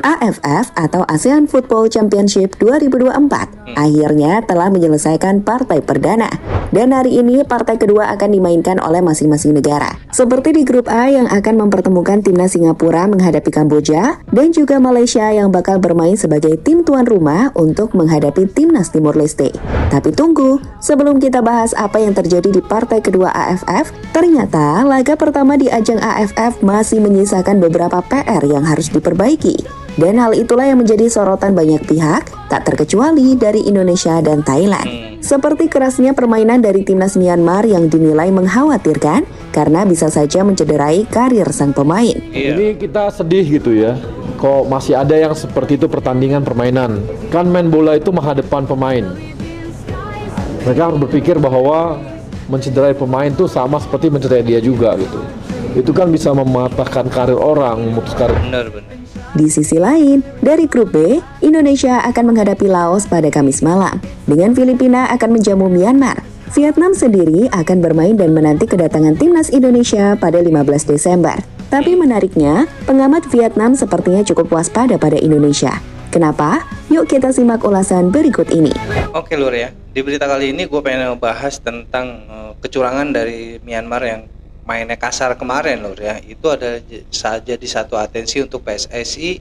AFF atau ASEAN Football Championship 2024 akhirnya telah menyelesaikan partai perdana. Dan hari ini partai kedua akan dimainkan oleh masing-masing negara. Seperti di grup A yang akan mempertemukan timnas Singapura menghadapi Kamboja dan juga Malaysia yang bakal bermain sebagai tim tuan rumah untuk menghadapi timnas Timor Leste. Tapi tunggu, sebelum kita bahas apa yang terjadi di partai kedua AFF, ternyata laga pertama di ajang AFF masih menyisakan beberapa PR yang harus diperbaiki. Dan hal itulah yang menjadi sorotan banyak pihak, tak terkecuali dari Indonesia dan Thailand. Seperti kerasnya permainan dari timnas Myanmar yang dinilai mengkhawatirkan karena bisa saja mencederai karir sang pemain. Ini kita sedih gitu ya, kok masih ada yang seperti itu pertandingan permainan. Kan main bola itu menghadapan pemain. Mereka harus berpikir bahwa mencederai pemain itu sama seperti mencederai dia juga gitu. Itu kan bisa mematahkan karir orang, memutus karir. Benar. Di sisi lain, dari grup B, Indonesia akan menghadapi Laos pada Kamis malam. Dengan Filipina akan menjamu Myanmar. Vietnam sendiri akan bermain dan menanti kedatangan timnas Indonesia pada 15 Desember. Tapi menariknya, pengamat Vietnam sepertinya cukup waspada pada Indonesia. Kenapa? Yuk kita simak ulasan berikut ini. Oke Lur ya, di berita kali ini gue pengen membahas tentang kecurangan dari Myanmar yang mainnya kasar kemarin Lur ya. Itu ada jadi satu atensi untuk PSSI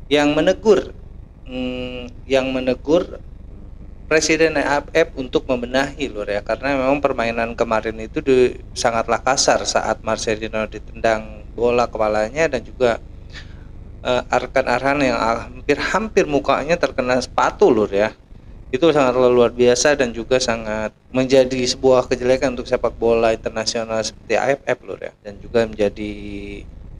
yang menegur Presiden AFF untuk membenahi Lur ya, karena memang permainan kemarin itu sangatlah kasar saat Marcelino ditendang bola kepalanya dan juga Arkan Arhan yang hampir mukanya terkena sepatu Lur ya. Itu sangat luar biasa dan juga sangat menjadi sebuah kejelekan untuk sepak bola internasional seperti AFF Lur ya, dan juga menjadi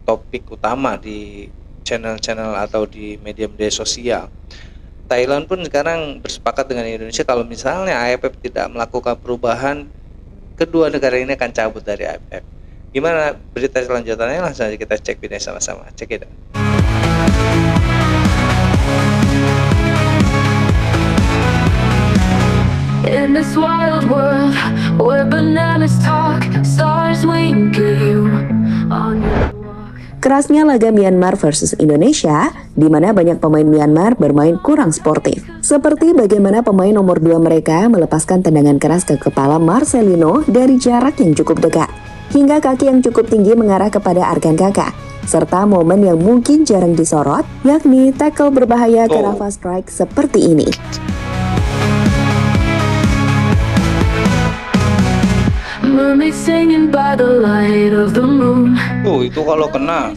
topik utama di channel-channel atau di media-media sosial. Thailand pun sekarang bersepakat dengan Indonesia kalau misalnya AFF tidak melakukan perubahan, kedua negara ini akan cabut dari AFF. Gimana berita selanjutnya? Langsung aja kita cek videonya sama-sama. Cek it out. In this wild world where bananas talk, stars wink at you on your walk. Kerasnya laga Myanmar versus Indonesia, di mana banyak pemain Myanmar bermain kurang sportif. Seperti bagaimana pemain nomor 2 mereka melepaskan tendangan keras ke kepala Marcelino dari jarak yang cukup dekat, hingga kaki yang cukup tinggi mengarah kepada Arkan Kakak, serta momen yang mungkin jarang disorot, yakni tackle berbahaya ke Rafa Strike seperti ini. Mermaid singing by the light of the moon. Itu kalau kena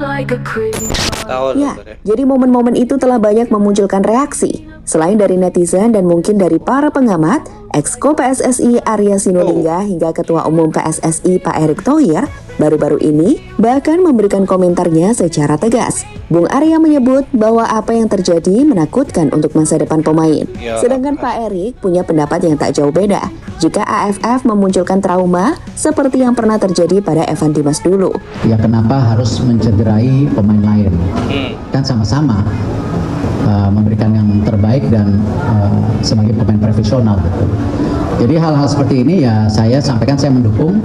Like a crazy. tahu Ya, Lur ya. jadi momen-momen itu telah banyak memunculkan reaksi. Selain dari netizen dan mungkin dari para pengamat, Exco PSSI Arya Sinulinga hingga Ketua Umum PSSI Pak Erick Thohir baru-baru ini bahkan memberikan komentarnya secara tegas. Bung Arya menyebut bahwa apa yang terjadi menakutkan untuk masa depan pemain. Sedangkan Pak Erick punya pendapat yang tak jauh beda. Jika AFF memunculkan trauma seperti yang pernah terjadi pada Evan Dimas dulu. Ya kenapa harus mencederai pemain lain? Kan sama-sama memberikan yang terbaik dan sebagai pemain profesional gitu. Jadi hal-hal seperti ini ya saya sampaikan, saya mendukung,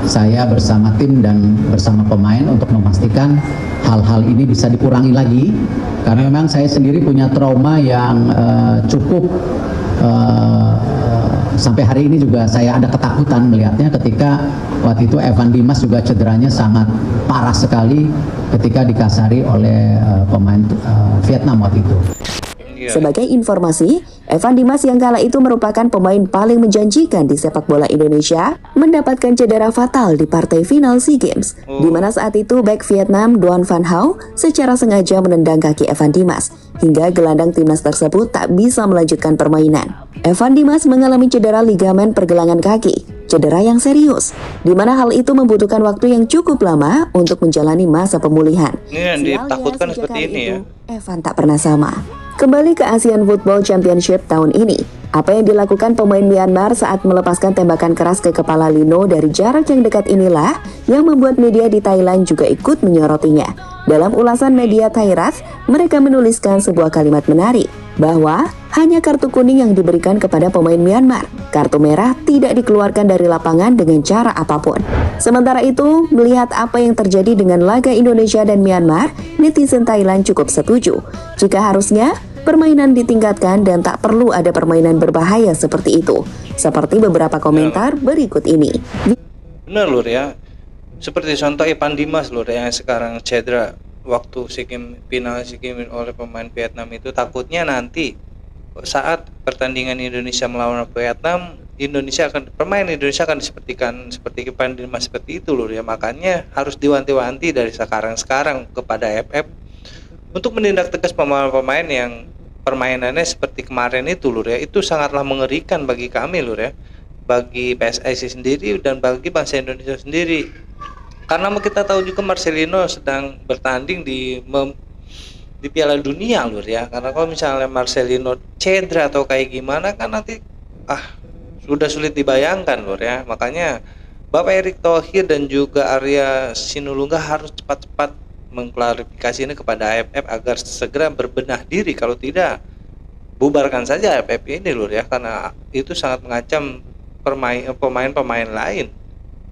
saya bersama tim dan bersama pemain untuk memastikan hal-hal ini bisa dikurangi lagi, karena memang saya sendiri punya trauma yang cukup sampai hari ini juga saya ada ketakutan melihatnya ketika waktu itu Evan Dimas juga cederanya sangat parah sekali ketika dikasari oleh pemain Vietnam waktu itu. Sebagai informasi, Evan Dimas yang kala itu merupakan pemain paling menjanjikan di sepak bola Indonesia mendapatkan cedera fatal di partai final SEA Games, di mana saat itu bek Vietnam Duan Van Hau secara sengaja menendang kaki Evan Dimas, hingga gelandang timnas tersebut tak bisa melanjutkan permainan. Evan Dimas mengalami cedera ligamen pergelangan kaki, cedera yang serius, di mana hal itu membutuhkan waktu yang cukup lama untuk menjalani masa pemulihan. Ini yang ditakutkan seperti ini ya. Evan tak pernah sama. Kembali ke ASEAN Football Championship tahun ini, apa yang dilakukan pemain Myanmar saat melepaskan tembakan keras ke kepala Lino dari jarak yang dekat inilah yang membuat media di Thailand juga ikut menyorotinya. Dalam ulasan media Thai Ras, mereka menuliskan sebuah kalimat menarik, bahwa hanya kartu kuning yang diberikan kepada pemain Myanmar. Kartu merah tidak dikeluarkan dari lapangan dengan cara apapun. Sementara itu, melihat apa yang terjadi dengan laga Indonesia dan Myanmar, netizen Thailand cukup setuju. Jika harusnya, permainan ditingkatkan dan tak perlu ada permainan berbahaya seperti itu. Seperti beberapa komentar berikut ini. Benar lur ya. Seperti contoh Evan Dimas lur yang sekarang cedera waktu final SEA Games oleh pemain Vietnam itu, takutnya nanti saat pertandingan Indonesia melawan Vietnam, pemain Indonesia akan seperti Evan Dimas seperti itu lur ya. Makanya harus diwanti-wanti dari sekarang kepada AFF untuk menindak tegas pemain-pemain yang permainannya seperti kemarin itu lur ya. Itu sangatlah mengerikan bagi kami lur ya, bagi PSSI sendiri dan bagi bangsa Indonesia sendiri. Karena kita tahu juga Marcelino sedang bertanding di Piala Dunia lur ya. Karena kalau misalnya Marcelino cedera atau kayak gimana kan nanti sudah sulit dibayangkan lur ya. Makanya Bapak Erick Thohir dan juga Arya Sinulinga harus cepat-cepat mengklarifikasi ini kepada AFF agar segera berbenah diri. Kalau tidak, bubarkan saja AFF ini lur ya, karena itu sangat mengancam pemain-pemain lain.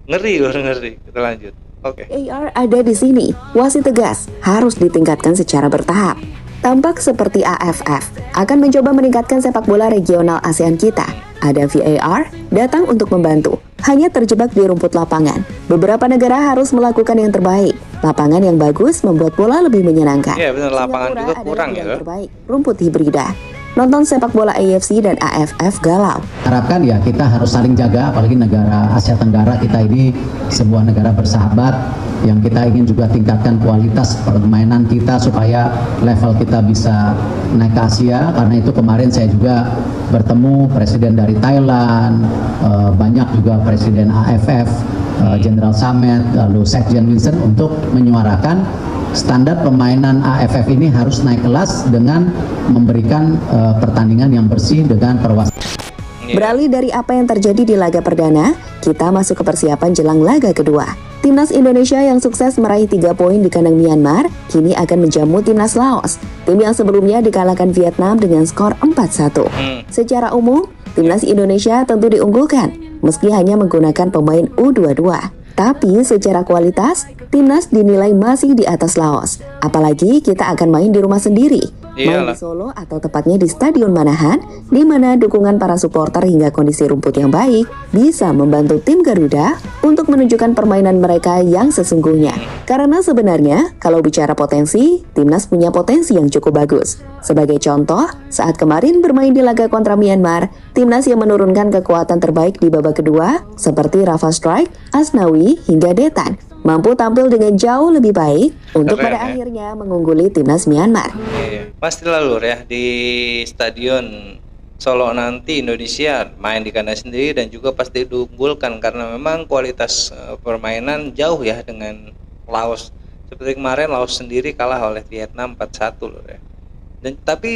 Ngeri lur, ngeri. Kita lanjut. Oke. VAR ada di sini. Wasit tegas harus ditingkatkan secara bertahap. Tampak seperti AFF akan mencoba meningkatkan sepak bola regional ASEAN kita. Ada VAR datang untuk membantu, hanya terjebak di rumput lapangan. Beberapa negara harus melakukan yang terbaik. Lapangan yang bagus membuat bola lebih menyenangkan. Iya benar, lapangan Singapura juga kurang yang ya. terbaik, rumput hibrida. Nonton sepak bola AFC dan AFF galau. Harapkan ya kita harus saling jaga, apalagi negara Asia Tenggara kita ini sebuah negara bersahabat yang kita ingin juga tingkatkan kualitas permainan kita supaya level kita bisa naik ke Asia. Karena itu kemarin saya juga bertemu presiden dari Thailand, banyak juga presiden AFF, General Samet, lalu Sekjen Vincent untuk menyuarakan standar permainan AFF ini harus naik kelas dengan memberikan pertandingan yang bersih dengan perwakilan. Beralih dari apa yang terjadi di laga perdana, kita masuk ke persiapan jelang laga kedua. Timnas Indonesia yang sukses meraih 3 poin di kandang Myanmar, kini akan menjamu Timnas Laos, tim yang sebelumnya dikalahkan Vietnam dengan skor 4-1. Secara umum, Timnas Indonesia tentu diunggulkan, meski hanya menggunakan pemain U22. Tapi secara kualitas, Timnas dinilai masih di atas Laos. Apalagi kita akan main di rumah sendiri. Main di Solo atau tepatnya di Stadion Manahan, di mana dukungan para supporter hingga kondisi rumput yang baik bisa membantu tim Garuda untuk menunjukkan permainan mereka yang sesungguhnya. Karena sebenarnya, kalau bicara potensi, Timnas punya potensi yang cukup bagus. Sebagai contoh, saat kemarin bermain di laga kontra Myanmar, Timnas yang menurunkan kekuatan terbaik di babak kedua, seperti Rafa Strike, Asnawi, hingga Detan, mampu tampil dengan jauh lebih baik untuk pada akhirnya mengungguli Timnas Myanmar. Pastilah lur ya, di Stadion Solo nanti Indonesia main di kandang sendiri dan juga pasti diunggulkan karena memang kualitas permainan jauh ya dengan Laos. Seperti kemarin Laos sendiri kalah oleh Vietnam 4-1 lur ya. Tapi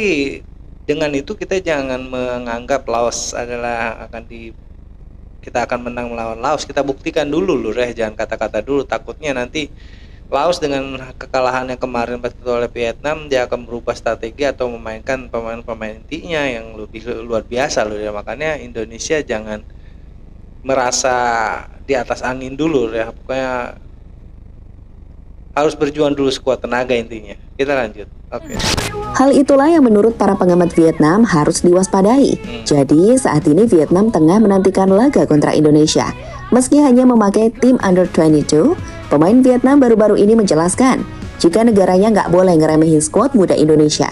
dengan itu kita jangan menganggap Laos adalah kita akan menang melawan Laos. Kita buktikan dulu lur ya, jangan kata-kata dulu. Takutnya nanti Laos dengan kekalahan yang kemarin oleh Vietnam, dia akan berubah strategi atau memainkan pemain-pemain intinya yang lebih luar biasa lur ya. Makanya Indonesia jangan merasa di atas angin dulu ya. Pokoknya harus berjuang dulu sekuat tenaga intinya. Kita lanjut. Oke. Hal itulah yang menurut para pengamat Vietnam harus diwaspadai. Jadi saat ini Vietnam tengah menantikan laga kontra Indonesia. Meski hanya memakai tim under 22, pemain Vietnam baru-baru ini menjelaskan jika negaranya nggak boleh ngeremehin skuad muda Indonesia.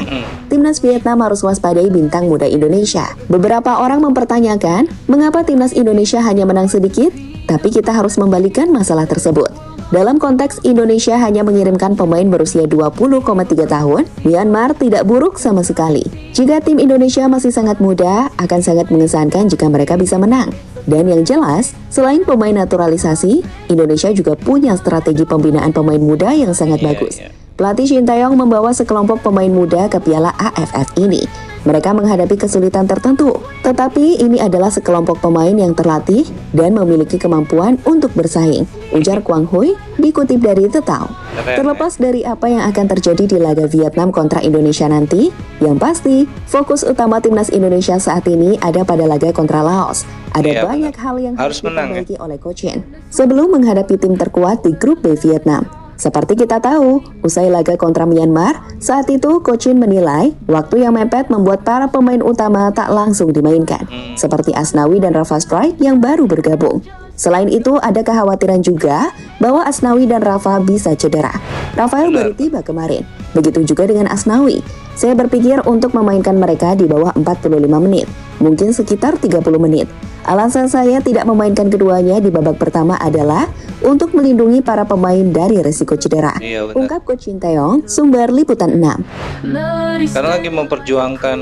Timnas Vietnam harus waspadai bintang muda Indonesia. Beberapa orang mempertanyakan mengapa Timnas Indonesia hanya menang sedikit, tapi kita harus membalikan masalah tersebut. Dalam konteks Indonesia hanya mengirimkan pemain berusia 20,3 tahun, Myanmar tidak buruk sama sekali. Jika tim Indonesia masih sangat muda, akan sangat mengesankan jika mereka bisa menang. Dan yang jelas, selain pemain naturalisasi, Indonesia juga punya strategi pembinaan pemain muda yang sangat bagus. Pelatih Shin Tae-yong membawa sekelompok pemain muda ke Piala AFF ini. Mereka menghadapi kesulitan tertentu, tetapi ini adalah sekelompok pemain yang terlatih dan memiliki kemampuan untuk bersaing, ujar Quang Huy dikutip dari The Town. Terlepas dari apa yang akan terjadi di laga Vietnam kontra Indonesia nanti, yang pasti fokus utama timnas Indonesia saat ini ada pada laga kontra Laos. Ada banyak hal yang harus diperbaiki oleh Coach Shin sebelum menghadapi tim terkuat di grup B Vietnam. Seperti kita tahu, usai laga kontra Myanmar, saat itu Coach Shin menilai waktu yang mepet membuat para pemain utama tak langsung dimainkan, seperti Asnawi dan Rafa Strike yang baru bergabung. Selain itu, ada kekhawatiran juga bahwa Asnawi dan Rafa bisa cedera. Rafael baru tiba kemarin, begitu juga dengan Asnawi. Saya berpikir untuk memainkan mereka di bawah 45 menit, mungkin sekitar 30 menit. Alasan saya tidak memainkan keduanya di babak pertama adalah untuk melindungi para pemain dari resiko cedera. Ungkap Coach Shin Taeyong, sumber Liputan 6. Karena lagi memperjuangkan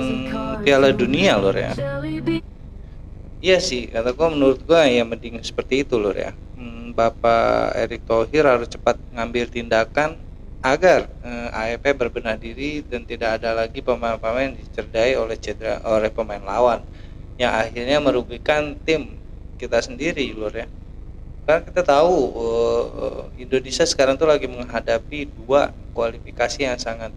Piala Dunia lor ya. Iya sih, kata gue, menurut gue ya mending seperti itu lor ya. Bapak Erick Thohir harus cepat ngambil tindakan agar AFF berbenah diri dan tidak ada lagi pemain-pemain dicerdai oleh pemain lawan yang akhirnya merugikan tim kita sendiri lor ya. Karena kita tahu Indonesia sekarang tuh lagi menghadapi 2 kualifikasi yang sangat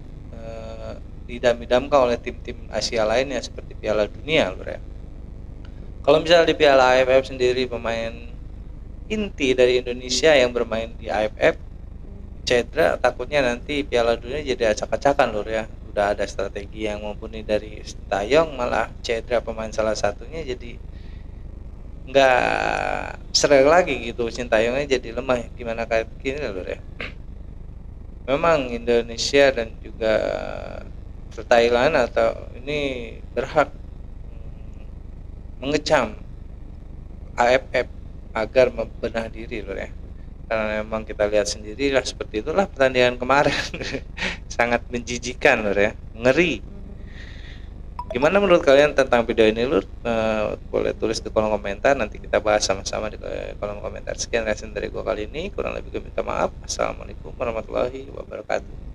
didam-idamkan oleh tim-tim Asia lainnya seperti Piala Dunia lor ya. Kalau misalnya di Piala AFF sendiri pemain inti dari Indonesia yang bermain di AFF cedera, takutnya nanti Piala Dunia jadi acak-acakan lor ya. Udah ada strategi yang mumpuni dari Taeyong, malah cedera pemain salah satunya, jadi nggak seru lagi gitu. Sintayongnya jadi lemah, gimana kayak gini lor ya. Memang Indonesia dan juga Thailand atau ini berhak mengecam AFF agar membenah diri lor ya. Karena memang kita lihat sendiri lah, seperti itulah pertandingan kemarin. Sangat menjijikan lor ya, ngeri. Gimana menurut kalian tentang video ini lur? Boleh tulis di kolom komentar, nanti kita bahas sama-sama di kolom komentar. Sekian reaction dari gua kali ini, kurang lebih gue minta maaf. Assalamualaikum warahmatullahi wabarakatuh.